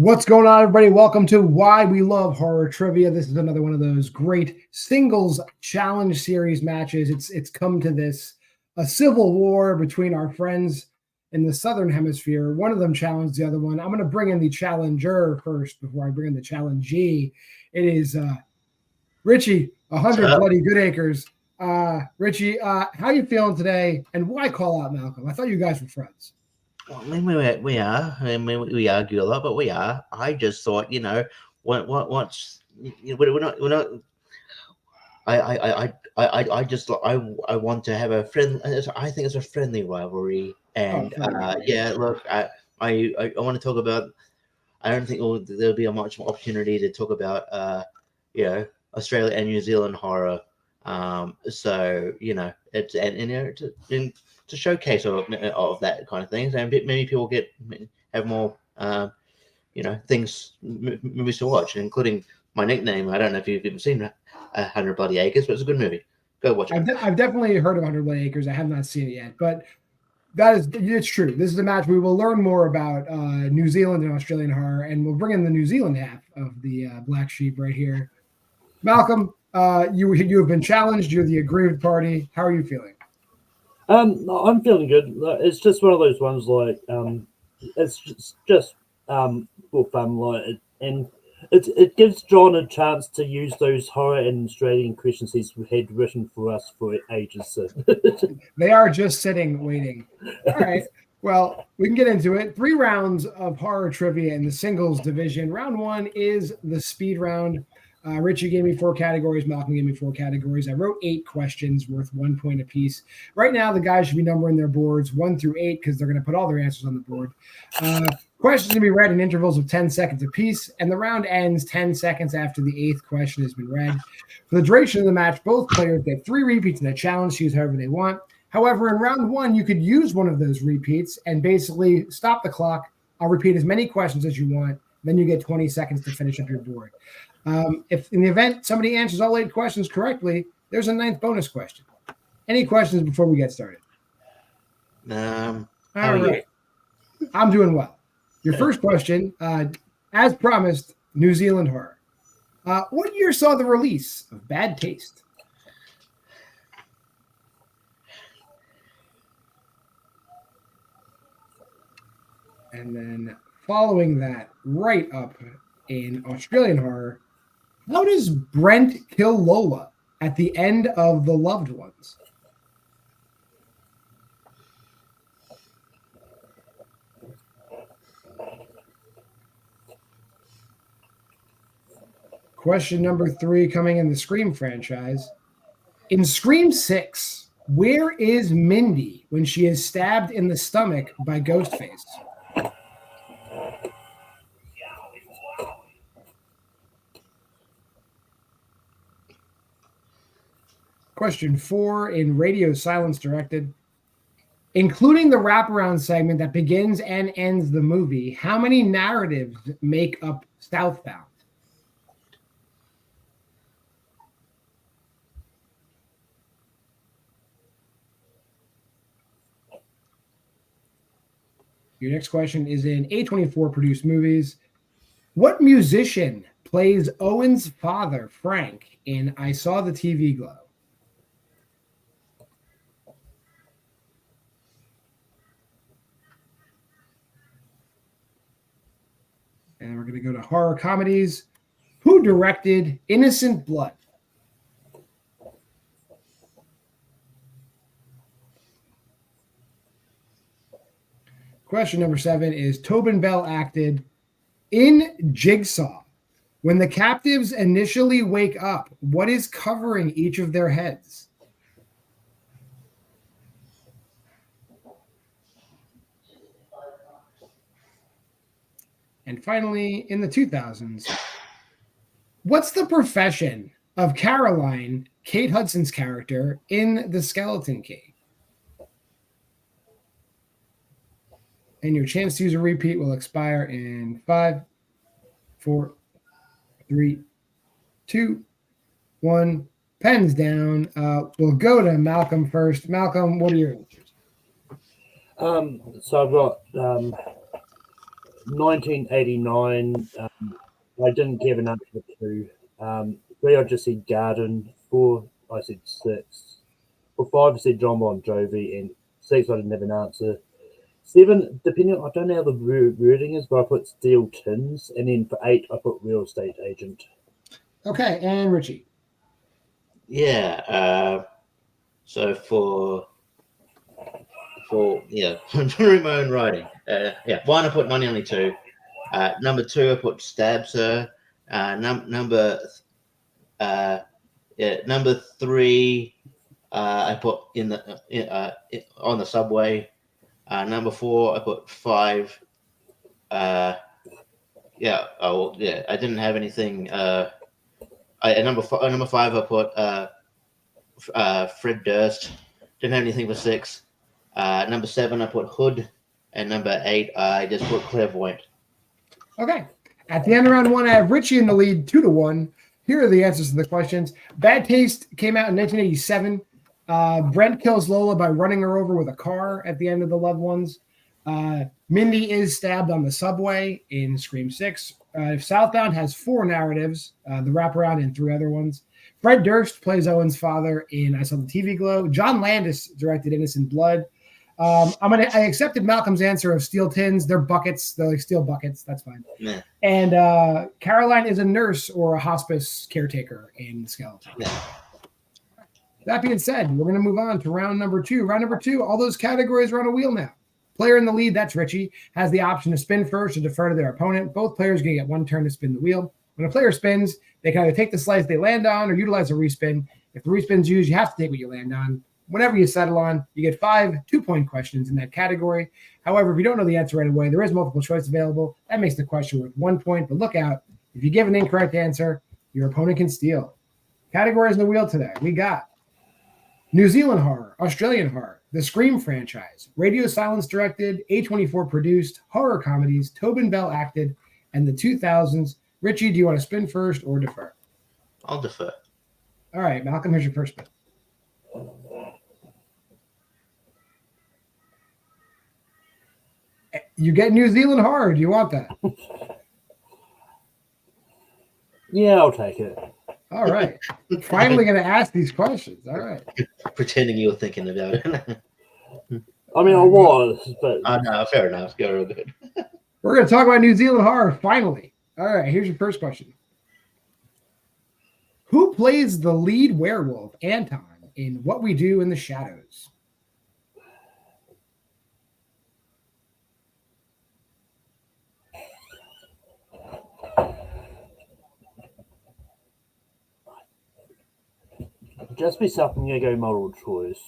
What's going on, everybody? Welcome to Why We Love Horror Trivia. This is another one of those great singles challenge series matches. It's come to this, a civil war between our friends in the Southern Hemisphere. One of them challenged the other one. I'm going to bring in the challenger first before I bring in the challengee. It is Richie, 100 Bloody Goodacres. Richie, how you feeling today? And why call out Malcolm? I thought you guys were friends. Well, I mean, we are. I mean, we argue a lot, but we are. I just thought, what's we're not. I want to have a friend. I think it's a friendly rivalry, and look, I want to talk about. I don't think there'll be a much more opportunity to talk about, Australia and New Zealand horror. So it's to showcase of that kind of things, and many people have more movies to watch, including my nickname. I don't know if you've even seen 100 Bloody Acres, but it's a good movie. Go watch it. I've definitely heard of 100 Bloody Acres. I have not seen it yet, but it's true. This is a match we will learn more about New Zealand and Australian horror, and we'll bring in the New Zealand half of the black sheep right here. Malcolm, you have been challenged. You're the aggrieved party. How are you feeling? I'm feeling good. It's just one of those ones it's just for fun, and it gives John a chance to use those horror and Australian questions he's had written for us for ages. So. They are just sitting, waiting. All right. Well, we can get into it. 3 rounds of horror trivia in the singles division. Round 1 is the speed round. Richie gave me 4 categories. Malcolm gave me 4 categories. I wrote 8 questions worth 1 point apiece. Right now, the guys should be numbering their boards 1 through 8 because they're going to put all their answers on the board. Questions to be read in intervals of 10 seconds apiece, and the round ends 10 seconds after the 8th question has been read. For the duration of the match, both players get 3 repeats in the challenge to use however they want. However, in round 1, you could use one of those repeats and basically stop the clock. I'll repeat as many questions as you want. Then you get 20 seconds to finish up your board. If in the event somebody answers all 8 questions correctly, there's a 9th bonus question. Any questions before we get started? How all right. I'm doing well. Your first question, as promised, New Zealand horror. What year saw the release of Bad Taste? And then following that, right up in Australian horror, how does Brent kill Lola at the end of The Loved Ones? Question number 3 coming in the Scream franchise. In Scream 6, where is Mindy when she is stabbed in the stomach by Ghostface? Question 4 in Radio Silence Directed. Including the wraparound segment that begins and ends the movie, how many narratives make up Southbound? Your next question is in A24 produced movies. What musician plays Owen's father, Frank, in I Saw the TV Glow? And we're going to go to horror comedies. Who directed Innocent Blood? Question number 7 is Tobin Bell acted in Jigsaw. When the captives initially wake up, what is covering each of their heads? And finally, in the 2000s, what's the profession of Caroline, Kate Hudson's character, in The Skeleton Key? And your chance to use a repeat will expire in 5, 4, 3, 2, 1. Pens down. We'll go to Malcolm first. Malcolm, what are your answers? So I've got 1989. I didn't give an answer for 2. 3, I just said Garden. 4, I said 6. For 5, I said John Bon Jovi. And 6, I didn't have an answer. 7, depending on, I don't know how the wording is, but I put Steel Tins. And then for 8, I put Real Estate Agent. Okay, and Richie. Yeah. So for during my own writing, 1 I put Money Only 2. Number 2 I put Stab Sir. Number 3 I put on the subway. Number 4 I put 5. I didn't have anything. Number 5 I put Fred Durst. Didn't have anything for 6. Number 7 I put Hood, and number 8 I just put Clairvoyant. Okay. At the end of round 1, I have Richie in the lead, 2-1. Here are the answers to the questions. Bad Taste came out in 1987. Brent kills Lola by running her over with a car at the end of The Loved Ones. Mindy is stabbed on the subway in Scream 6. Southbound has 4 narratives, the wraparound and 3 other ones. Fred Durst plays Owen's father in I Saw the TV Glow. John Landis directed Innocent Blood. I accepted Malcolm's answer of steel tins. They're buckets. They're like steel buckets. That's fine. Yeah. And Caroline is a nurse or a hospice caretaker in Skeleton. Yeah. That being said, we're going to move on to round number 2. Round number 2, all those categories are on a wheel now. Player in the lead, that's Richie, has the option to spin first or defer to their opponent. Both players are going to get 1 turn to spin the wheel. When a player spins, they can either take the slice they land on or utilize a respin. If the respin's used, you have to take what you land on. Whenever you settle on, you get 5 2-point questions in that category. However, if you don't know the answer right away, there is multiple choice available. That makes the question worth 1 point. But look out, if you give an incorrect answer, your opponent can steal. Categories on the wheel today. We got New Zealand horror, Australian horror, the Scream franchise, Radio Silence directed, A24 produced, horror comedies, Tobin Bell acted, and the 2000s. Richie, do you want to spin first or defer? I'll defer. All right, Malcolm, here's your first spin. You get New Zealand horror. Do you want that? Yeah, I'll take it. All right. Finally going to ask these questions. All right. Pretending you were thinking about it. I mean, I was, but... no, fair enough. Go real good. We're going to talk about New Zealand horror, finally. All right, here's your first question. Who plays the lead werewolf, Anton, in What We Do in the Shadows? Just be something you go multiple choice.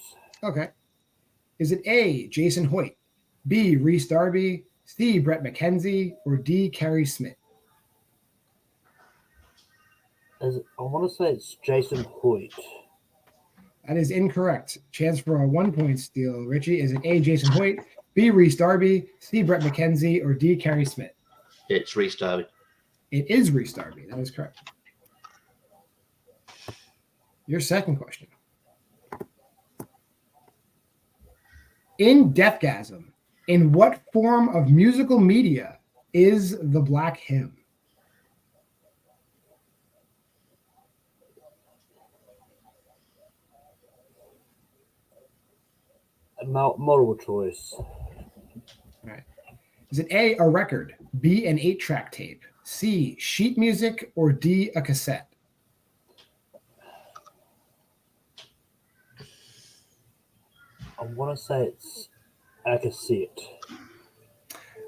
Okay. Is it A, Jason Hoyt, B, Rhys Darby, C, Brett McKenzie, or D, Carrie Smith? I want to say it's Jason Hoyt. That is incorrect. Chance for a 1-point steal. Richie, is it A, Jason Hoyt, B, Rhys Darby, C, Brett McKenzie, or D, Carrie Smith? It's Rhys Darby. It is Rhys Darby. That is correct. Your second question. In Deathgasm, in what form of musical media is the Black Hymn? Multiple choice. All right. Is it A, a record, B, an 8-track tape, C, sheet music, or D, a cassette? I want to say it's a cassette.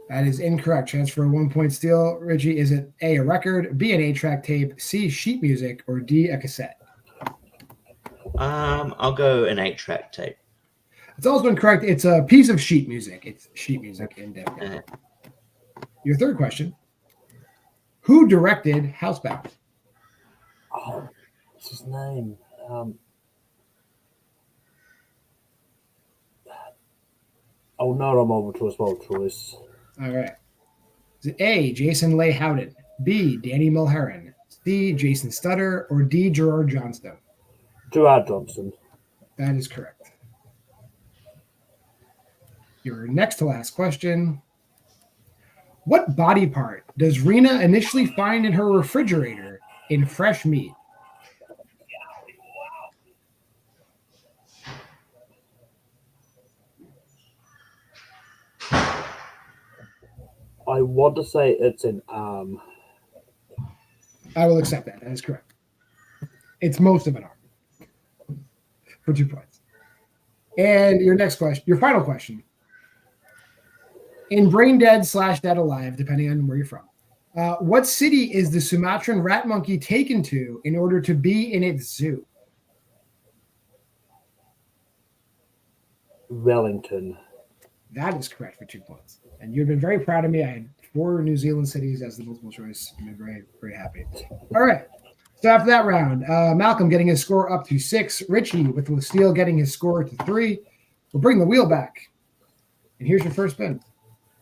That is incorrect. Chance for a 1-point steal. Richie, is it A, a record, B, an 8-track tape, C, sheet music, or D, a cassette? I'll go an 8-track tape. It's also incorrect. It's a piece of sheet music. It's sheet music in Deathgasm. Your third question. Who directed Housebound? Oh, what's his name? Oh, no, I'm multiple choice. All right. Is it A, Jason Leigh Howden, B, Danny Mulheron, C, Jason Stutter, or D, Gerard Johnstone? Gerard Johnson. That is correct. Your next to last question. What body part does Rena initially find in her refrigerator in fresh meat? I want to say it's an arm. I will accept that. That is correct. It's most of an arm for 2 points. And your next question, your final question. In Brain Dead / Dead Alive, depending on where you're from, what city is the Sumatran rat monkey taken to in order to be in its zoo? Wellington. That is correct for 2 points. And you've been very proud of me. I had 4 New Zealand cities as the multiple choice. I've been very, very happy. All right. So after that round, Malcolm getting his score up to 6. Richie with Steele getting his score to 3. We'll bring the wheel back. And here's your first spin.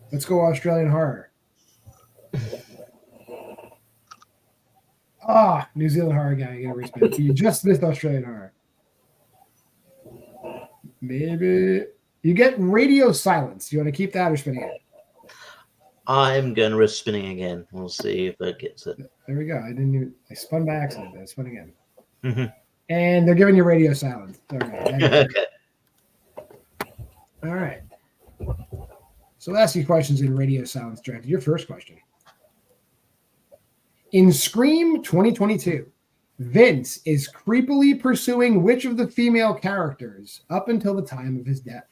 Let's go Australian horror. New Zealand horror guy. Get a respin. You just missed Australian horror. Maybe you get radio silence. You want to keep that or spinning it? I'm going to risk spinning again. We'll see if it gets it. There we go. I spun by accident. I spun again. Mm-hmm. And they're giving you radio silence. All right. Okay. All right. So I'll ask you questions in radio silence directed. Your first question. In Scream 2022, Vince is creepily pursuing which of the female characters up until the time of his death?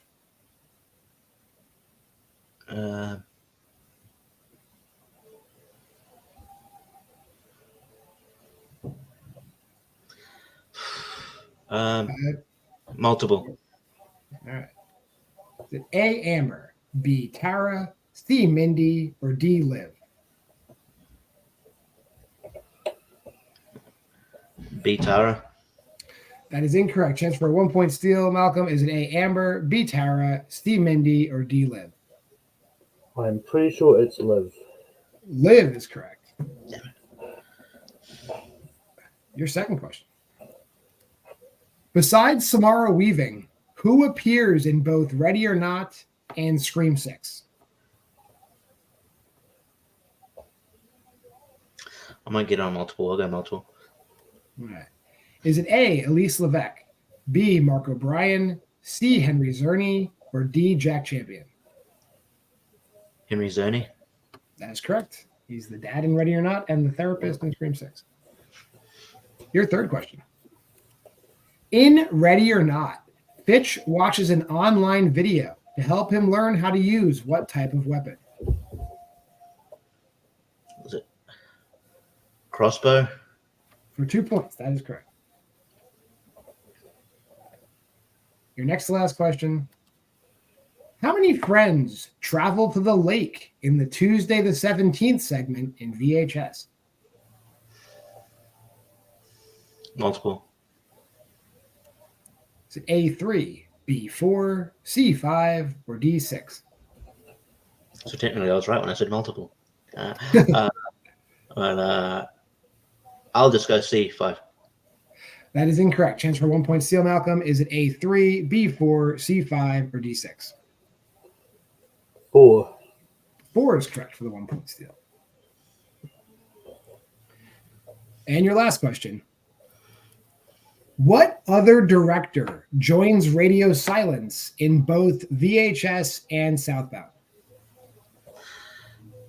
Multiple. All right. Is it A, Amber, B, Tara, C, Mindy, or D, Liv? B, Tara. That is incorrect. Chance for a 1 point steal, Malcolm. Is it A, Amber, B, Tara, C, Mindy, or D, Liv? I'm pretty sure it's Liv. Liv is correct. Your second question. Besides Samara Weaving, who appears in both Ready or Not and Scream 6? I might get on multiple. I'll go multiple. All right. Is it A, Elise Levesque, B, Mark O'Brien, C, Henry Czerny, or D, Jack Champion? Henry Czerny. That is correct. He's the dad in Ready or Not and the therapist in Scream 6. Your third question. In Ready or Not, Fitch watches an online video to help him learn how to use what type of weapon? Was it crossbow? For 2 points. That is correct. Your next to last question. How many friends travel to the lake in the Tuesday the 17th segment in VHS? Multiple. Is it A3, B4, C5, or D6? So technically I was right when I said multiple. But I'll just go C5. That is incorrect. Chance for 1 point steal, Malcolm. Is it A3, B4, C5, or D6? 4. 4 is correct for the 1 point steal. And your last question. What other director joins radio silence in both VHS and Southbound?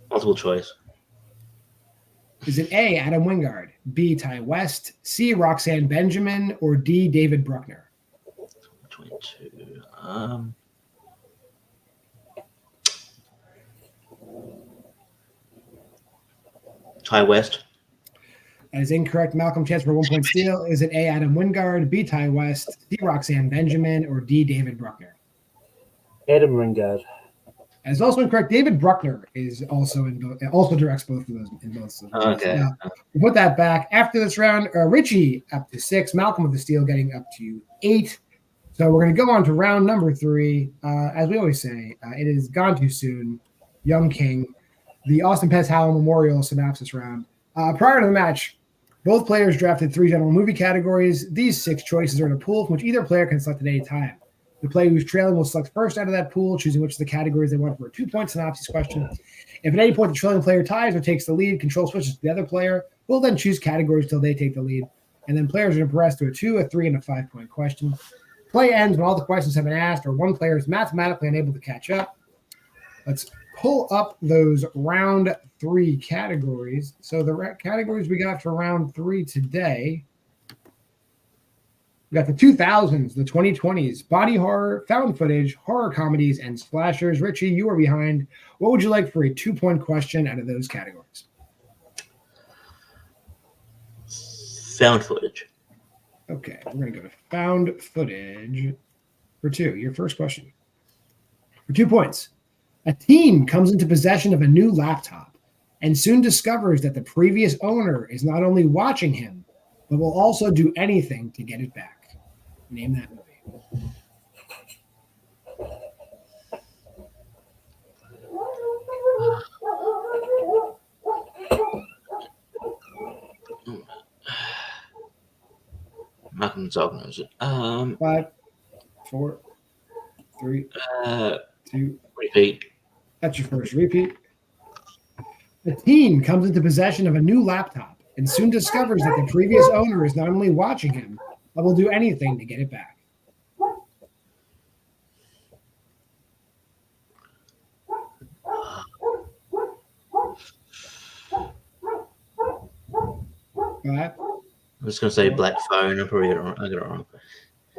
Multiple choice. Is it A, Adam Wingard, B, Ty West, C, Roxanne Benjamin, or D, David Bruckner? 22. Ty West. That is incorrect. Malcolm, chance for 1 point steal. Is it A, Adam Wingard, B, Ty West, C, Roxanne Benjamin, or D, David Bruckner? Adam Wingard. That is also incorrect. David Bruckner is also also directs both of those in both. Okay. We'll put that back after this round. Richie up to 6. Malcolm with the steal getting up to 8. So we're going to go on to round number 3. As we always say, it is gone too soon. Young King, the Austin Pez Howell Memorial Synopsis round. Prior to the match, both players drafted 3 general movie categories. These 6 choices are in a pool from which either player can select at any time. The player who's trailing will select first out of that pool, choosing which of the categories they want for a 2-point synopsis question. If at any point the trailing player ties or takes the lead, control switches to the other player, who will then choose categories till they take the lead. And then players are progressed to a 2, a 3, and a 5-point question. Play ends when all the questions have been asked or one player is mathematically unable to catch up. Let's pull up those round 3 categories. So the categories we got for round 3 today, we got the 2000s, the 2020s, body horror, found footage, horror comedies, and slashers. Richie, you are behind. What would you like for a 2-point question out of those categories? Found footage. Okay, we're going to go to found footage for 2. Your first question. For 2 points. A teen comes into possession of a new laptop and soon discovers that the previous owner is not only watching him, but will also do anything to get it back. Name that movie. Malcolm Dog knows it. 5, 4, 3, 2. Repeat. That's your first repeat. The teen comes into possession of a new laptop and soon discovers that the previous owner is not only watching him, but will do anything to get it back. Five. I'm just going to say Black Phone. I'm probably I got it wrong.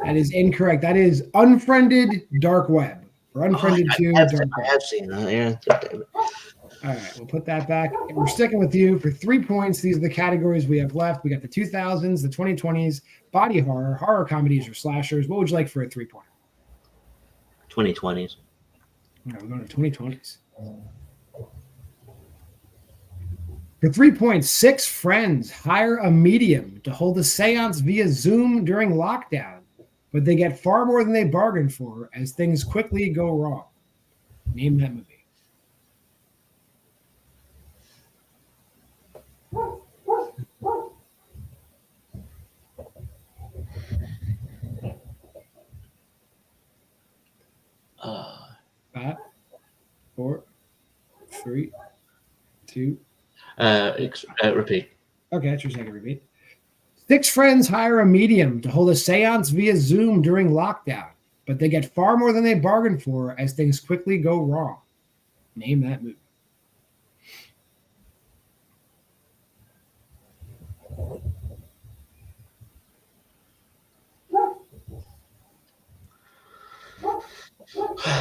That is incorrect. That is Unfriended Dark Web. Or Unfriended 2 Dark Web. I have seen that, yeah. All right, we'll put that back. And we're sticking with you for 3 points. These are the categories we have left. We got the 2000s, the 2020s, body horror, horror comedies, or slashers. What would you like for a 3-pointer? 2020s. All right, we're going to 2020s. For 3 points, 6 friends hire a medium to hold a seance via Zoom during lockdown, but they get far more than they bargained for as things quickly go wrong. Name that movie. Five, 4, 3, 2. Repeat. Okay, that's your second repeat. 6 friends hire a medium to hold a seance via Zoom during lockdown, but they get far more than they bargained for as things quickly go wrong. Name that movie.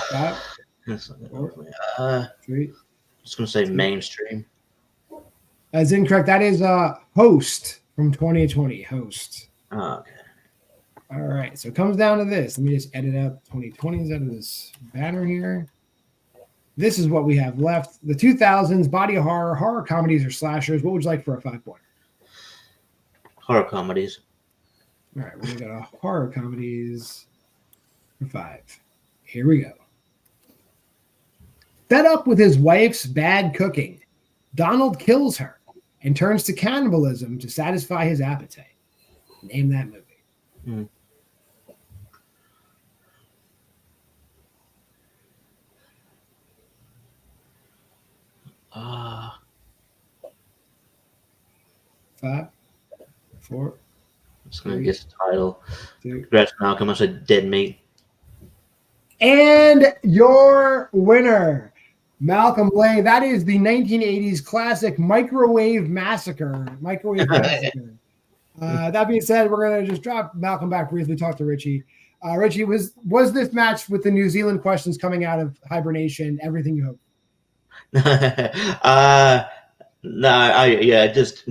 Five, That's not Four. good. I 3. was going to say mainstream. That's incorrect. That is Host from 2020. Host. Oh, okay. All right. So it comes down to this. Let me just edit out 2020s out of this banner here. This is what we have left. The 2000s, body horror, horror comedies, or slashers. What would you like for a 5-pointer? Horror comedies. All right. We got a horror comedies for 5. Here we go. Fed up with his wife's bad cooking, Donald kills her and turns to cannibalism to satisfy his appetite. Name that movie. 5, 4. I'm just going to guess the title. 2. Congrats, Malcolm. I said Dead Meat. And your winner, Malcolm Lane. That is the 1980s classic Microwave Massacre. That being said, we're going to just drop Malcolm back briefly, talk to Richie. Richie, was this match with the New Zealand questions coming out of hibernation everything you hoped? No, I just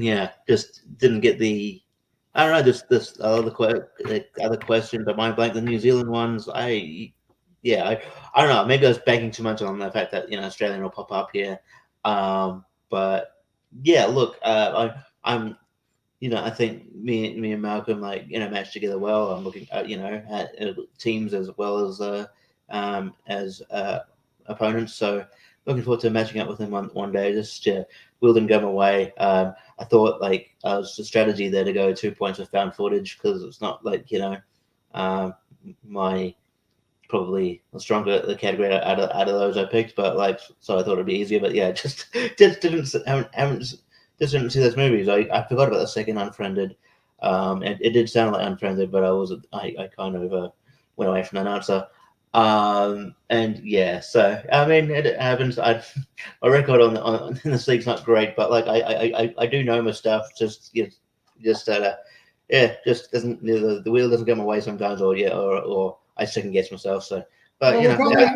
didn't get the. I don't know this other question, but my blank the New Zealand ones. I don't know. Maybe I was banking too much on the fact that Australian will pop up here. But yeah, look, I'm I think me and Malcolm match together well. I'm looking at teams as well as opponents. So looking forward to matching up with him one day. Just to wield and go my way. I thought it was a strategy there to go 2 points with found footage because it's not my probably a stronger category out of those I picked, but like, so I thought it'd be easier. But yeah, just didn't see those movies. I forgot about the second Unfriended. It did sound like Unfriended, but I kind of went away from that answer. And yeah, so I mean, it happens. My record on in this league's not great, but like I do know my stuff. Just doesn't the wheel doesn't get my way sometimes, or I second guess myself. So, but well,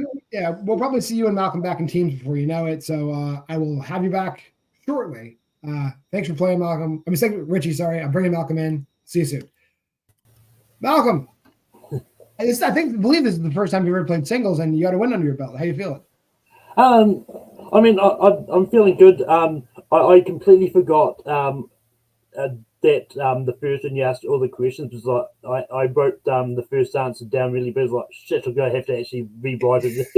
we'll probably see you and Malcolm back in teams before you know it. So I will have you back shortly. Thanks for playing, Malcolm. Richie. Sorry, I'm bringing Malcolm in. See you soon, Malcolm. I believe this is the first time you ever played singles, and you got a win under your belt. How you feeling? I mean, I'm feeling good. I completely forgot that the first when you asked all the questions was like I wrote the first answer down really big. Like shit, I'm gonna have to actually rewrite it.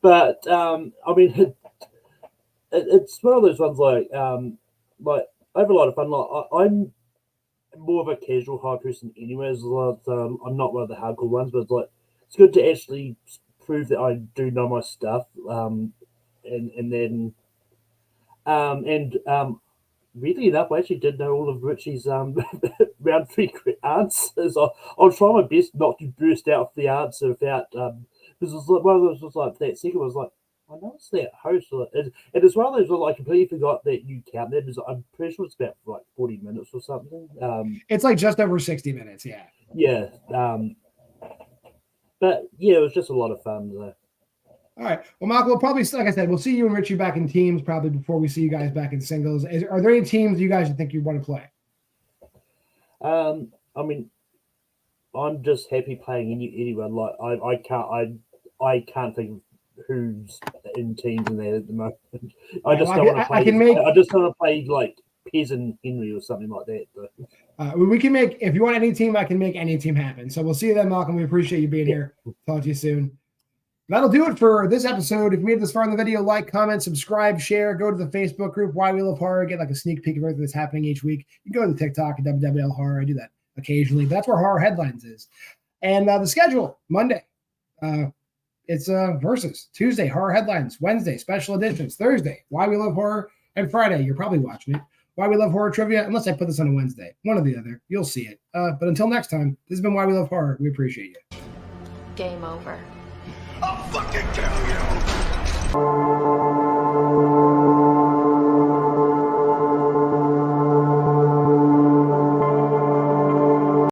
But I mean, it's one of those ones like I have a lot of fun. Like I'm more of a casual hard person, anyways. I'm not one of the hardcore ones, but it's good to actually prove that I do know my stuff. Weirdly enough, I actually did know all of Richie's round 3 answers. I'll try my best not to burst out the answer without because it's one of those was like that second was like I know it's that host, and it's one of those where I completely forgot that you count that. I'm pretty sure it's about like 40 minutes or something. It's like just over 60 minutes, yeah. Yeah. But yeah, it was just a lot of fun. All right. Well, Mark, we'll probably, like I said, we'll see you and Richie back in teams probably before we see you guys back in singles. Are there any teams you guys think you want to play? I mean, I'm just happy playing anyone. Like I can't think of who's in teams in there at the moment. I just don't want to play. I just want to play like Pez and Henry or something like that. We can make, if you want any team, I can make any team happen. So we'll see you then, Malcolm. We appreciate you being here. Talk to you soon. That'll do it for this episode. If you made it this far in the video, like, comment, subscribe, share, go to the Facebook group, Why We Love Horror, get like a sneak peek of everything that's happening each week. You can go to the TikTok at WWL Horror. I do that occasionally, but that's where Horror Headlines is. And the schedule, Monday, it's Versus. Tuesday, Horror Headlines. Wednesday, Special Editions. Thursday, Why We Love Horror. And Friday, you're probably watching it, Why We Love Horror Trivia, unless I put this on a Wednesday. One or the other. You'll see it. But until next time, this has been Why We Love Horror. We appreciate you. Game over. I'll fucking kill you!